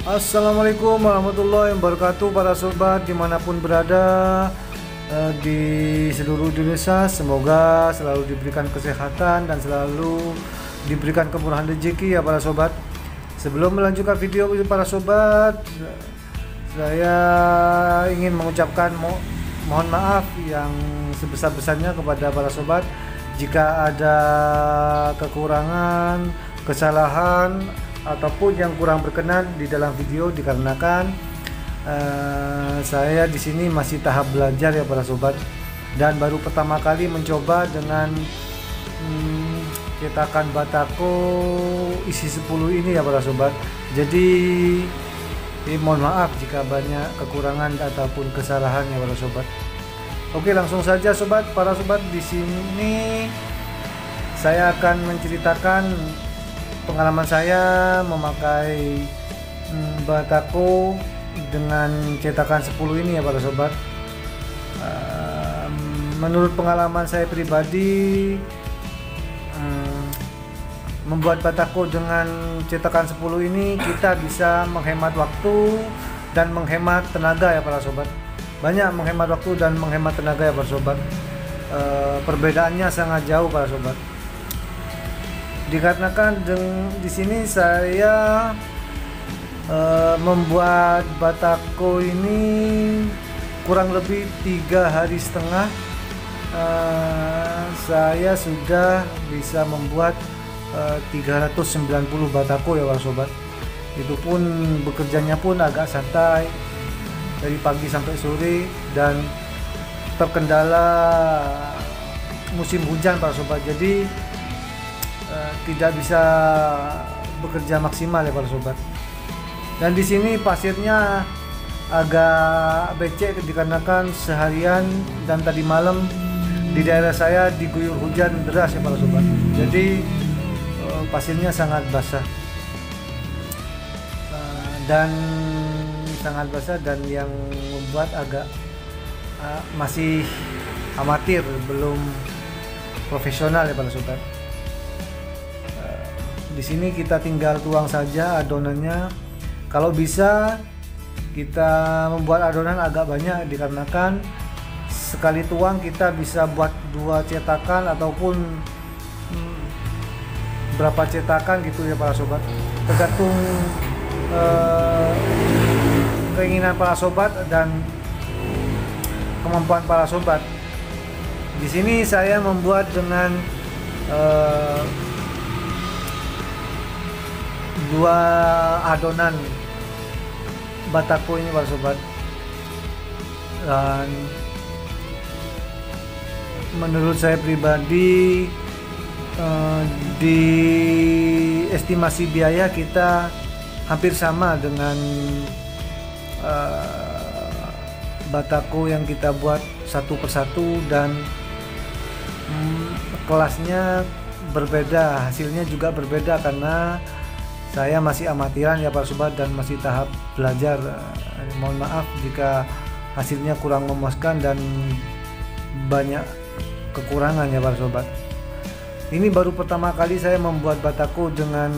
Assalamualaikum warahmatullahi wabarakatuh para sobat dimanapun berada di seluruh Indonesia. Semoga selalu diberikan kesehatan dan selalu diberikan kemurahan rezeki ya para sobat. Sebelum melanjutkan video para sobat, saya ingin mengucapkan mohon maaf yang sebesar-besarnya kepada para sobat jika ada kekurangan, kesalahan ataupun yang kurang berkenan di dalam video, dikarenakan saya di sini masih tahap belajar ya para sobat, dan baru pertama kali mencoba dengan cetakan batako isi 10 ini ya para sobat. Jadi mohon maaf jika banyak kekurangan ataupun kesalahan ya para sobat. Oke, langsung saja sobat. Para sobat, di sini saya akan menceritakan pengalaman saya memakai batako dengan cetakan 10 ini ya para sobat. Menurut pengalaman saya pribadi, membuat batako dengan cetakan 10 ini kita bisa menghemat waktu dan menghemat tenaga ya para sobat. Banyak menghemat waktu dan menghemat tenaga ya para sobat. Perbedaannya sangat jauh para sobat. Dikarenakan di sini saya membuat batako ini kurang lebih 3,5 hari, saya sudah bisa membuat 390 batako ya para sobat. Itu pun bekerjanya pun agak santai dari pagi sampai sore, dan terkendala musim hujan para sobat, jadi tidak bisa bekerja maksimal ya para sobat. Dan di sini pasirnya agak becek dikarenakan seharian dan tadi malam di daerah saya diguyur hujan deras ya para sobat. Jadi pasirnya sangat basah dan yang membuat agak masih amatir, belum profesional ya para sobat. Di sini kita tinggal tuang saja adonannya. Kalau bisa kita membuat adonan agak banyak, dikarenakan sekali tuang kita bisa buat 2 cetakan ataupun berapa cetakan gitu ya para sobat. Tergantung keinginan para sobat dan kemampuan para sobat. Di sini saya membuat dengan 2 adonan batako ini para sobat, dan menurut saya pribadi di estimasi biaya kita hampir sama dengan batako yang kita buat satu persatu, dan kelasnya berbeda, hasilnya juga berbeda karena saya masih amatiran ya para sobat dan masih tahap belajar. Mohon maaf jika hasilnya kurang memuaskan dan banyak kekurangan ya para sobat. Ini baru pertama kali saya membuat batako dengan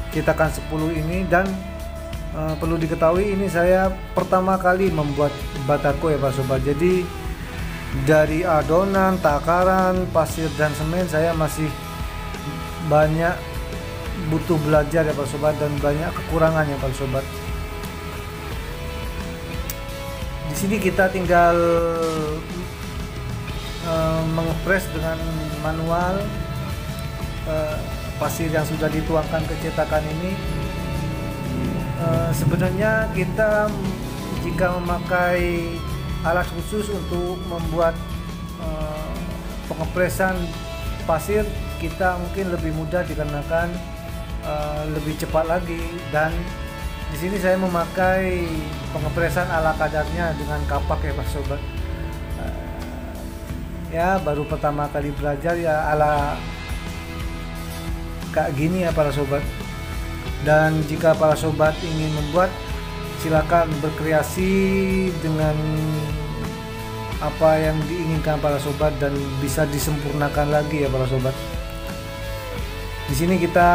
cetakan 10 ini, dan perlu diketahui ini saya pertama kali membuat batako ya para sobat. Jadi dari adonan, takaran, pasir dan semen saya masih banyak butuh belajar ya para sobat, dan banyak kekurangan ya para sobat. Di sini kita tinggal mengepres dengan manual pasir yang sudah dituangkan ke cetakan ini. Sebenarnya kita jika memakai alat khusus untuk membuat pengepresan pasir, kita mungkin lebih mudah dikarenakan lebih cepat lagi. Dan di sini saya memakai pengepresan ala kadarnya dengan kapak ya Pak sobat. Ya baru pertama kali belajar ya ala kayak gini ya para sobat. Dan jika para sobat ingin membuat, silakan berkreasi dengan apa yang diinginkan para sobat dan bisa disempurnakan lagi ya para sobat. Di sini kita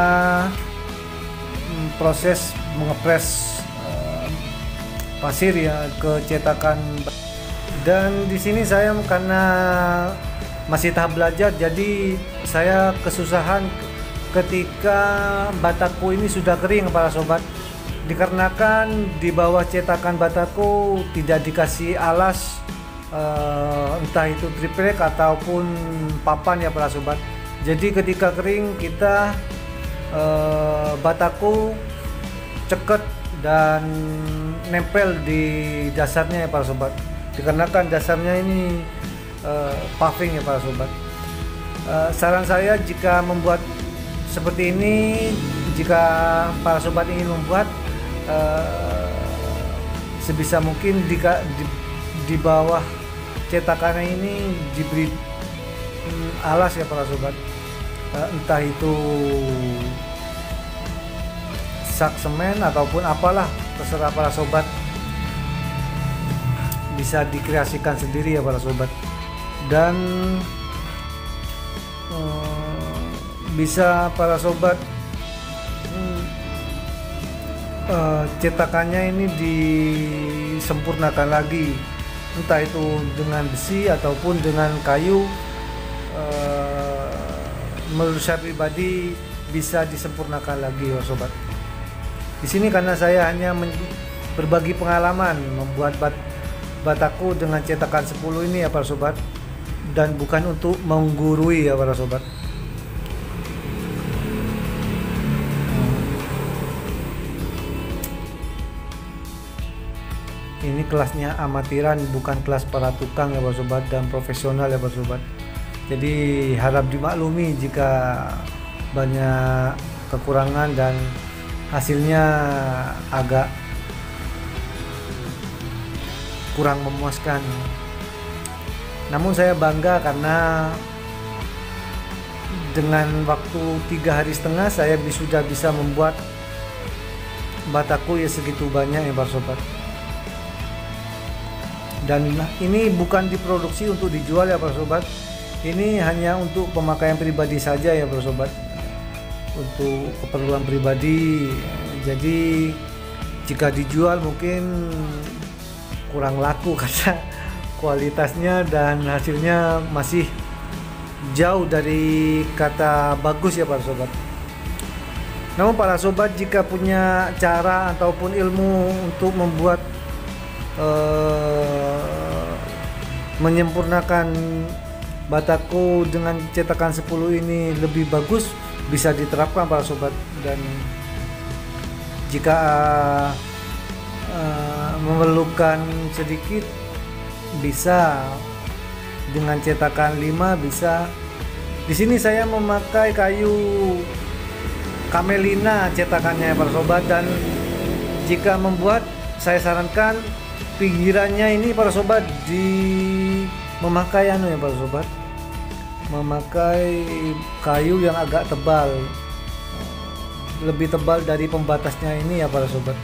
proses mengepres pasir ya ke cetakan. Dan di sini saya karena masih tahap belajar, jadi saya kesusahan ketika bataku ini sudah kering para sobat, dikarenakan di bawah cetakan bataku tidak dikasih alas, entah itu triplek ataupun papan ya para sobat. Jadi ketika kering kita bataku ceket dan nempel di dasarnya ya para sobat, dikarenakan dasarnya ini paving ya para sobat. Saran saya jika membuat seperti ini, jika para sobat ingin membuat, sebisa mungkin di bawah cetakannya ini diberi alas ya para sobat, entah itu sak semen ataupun apalah, terserah para sobat, bisa dikreasikan sendiri ya para sobat. Dan bisa para sobat cetakannya ini disempurnakan lagi, entah itu dengan besi ataupun dengan kayu. Menurut saya pribadi bisa disempurnakan lagi ya sobat. Di sini karena saya hanya berbagi pengalaman membuat bataku dengan cetakan 10 ini ya para sobat, dan bukan untuk menggurui ya para sobat. Ini kelasnya amatiran, bukan kelas para tukang ya para sobat, dan profesional ya para sobat. Jadi harap dimaklumi jika banyak kekurangan dan hasilnya agak kurang memuaskan. Namun saya bangga karena dengan waktu 3,5 hari saya sudah bisa membuat bataku ya segitu banyak ya para sobat. Dan ini bukan diproduksi untuk dijual ya para sobat, ini hanya untuk pemakaian pribadi saja ya para sobat, untuk keperluan pribadi. Jadi jika dijual mungkin kurang laku karena kualitasnya dan hasilnya masih jauh dari kata bagus ya para sobat. Namun para sobat jika punya cara ataupun ilmu untuk membuat menyempurnakan bataku dengan cetakan 10 ini lebih bagus, bisa diterapkan para sobat. Dan jika memerlukan sedikit, bisa dengan cetakan 5 bisa. Di sini saya memakai kayu kamelina cetakannya para sobat, dan jika membuat saya sarankan pinggirannya ini para sobat memakai ya para sobat, memakai kayu yang agak tebal, lebih tebal dari pembatasnya ini ya para sobat.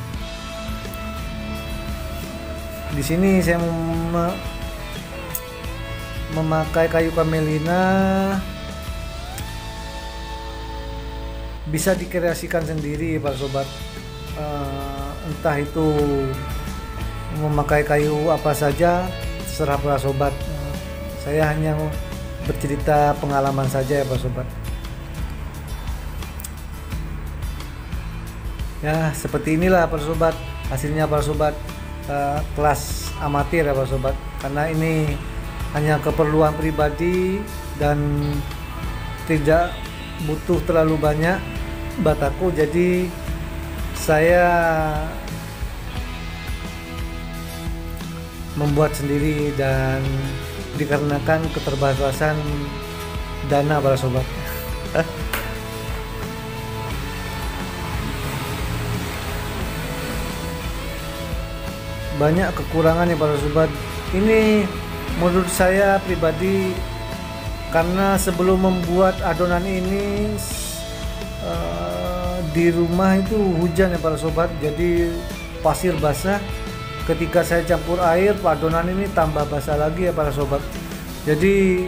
Di sini saya memakai kayu kamelina, bisa dikreasikan sendiri para sobat, entah itu memakai kayu apa saja, terserah para sobat. Saya hanya bercerita pengalaman saja ya para sobat. Ya seperti inilah para sobat hasilnya para sobat, kelas amatir ya para sobat, karena ini hanya keperluan pribadi dan tidak butuh terlalu banyak bataku, jadi saya membuat sendiri dan dikarenakan keterbatasan dana para sobat. Banyak kekurangan ya para sobat. Ini menurut saya pribadi, karena sebelum membuat adonan ini di rumah itu hujan ya para sobat, jadi pasir basah. Ketika saya campur air, adonan ini tambah basah lagi ya para sobat. Jadi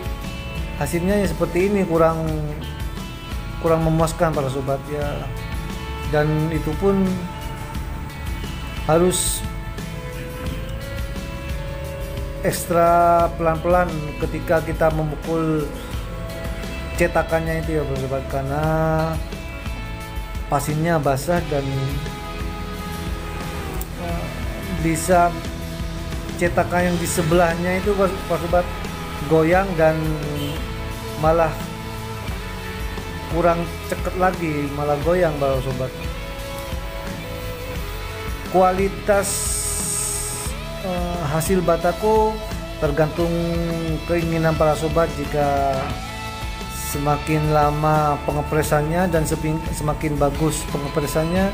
hasilnya ya seperti ini, kurang memuaskan para sobat ya. Dan itu pun harus ekstra pelan-pelan ketika kita memukul cetakannya itu ya para sobat, karena pasirnya basah dan bisa cetakan yang di sebelahnya itu para sobat goyang dan malah kurang ceket lagi, malah goyang para sobat. Kualitas hasil batako tergantung keinginan para sobat. Jika semakin lama pengepresannya dan semakin bagus pengepresannya,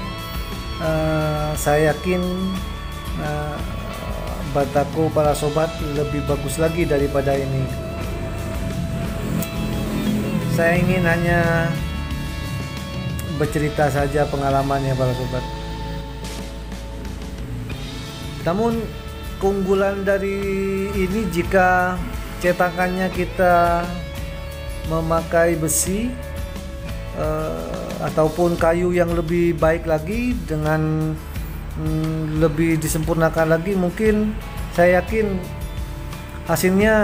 saya yakin batako para sobat lebih bagus lagi daripada ini. Saya ingin hanya bercerita saja pengalamannya para sobat. Namun keunggulan dari ini, jika cetakannya kita memakai besi ataupun kayu yang lebih baik lagi, dengan lebih disempurnakan lagi, mungkin saya yakin hasilnya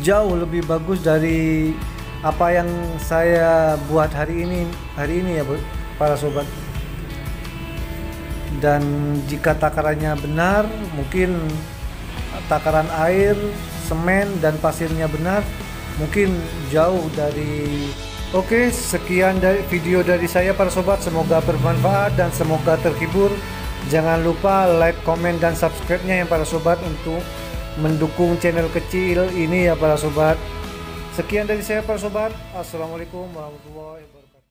jauh lebih bagus dari apa yang saya buat hari ini ya para sobat. Dan jika takarannya benar, mungkin takaran air, semen dan pasirnya benar, mungkin jauh dari. Oke, sekian dari video dari saya para sobat, semoga bermanfaat dan semoga terhibur. Jangan lupa like, komen dan subscribe-nya ya para sobat untuk mendukung channel kecil ini ya para sobat. Sekian dari saya para sobat. Assalamualaikum warahmatullahi wabarakatuh.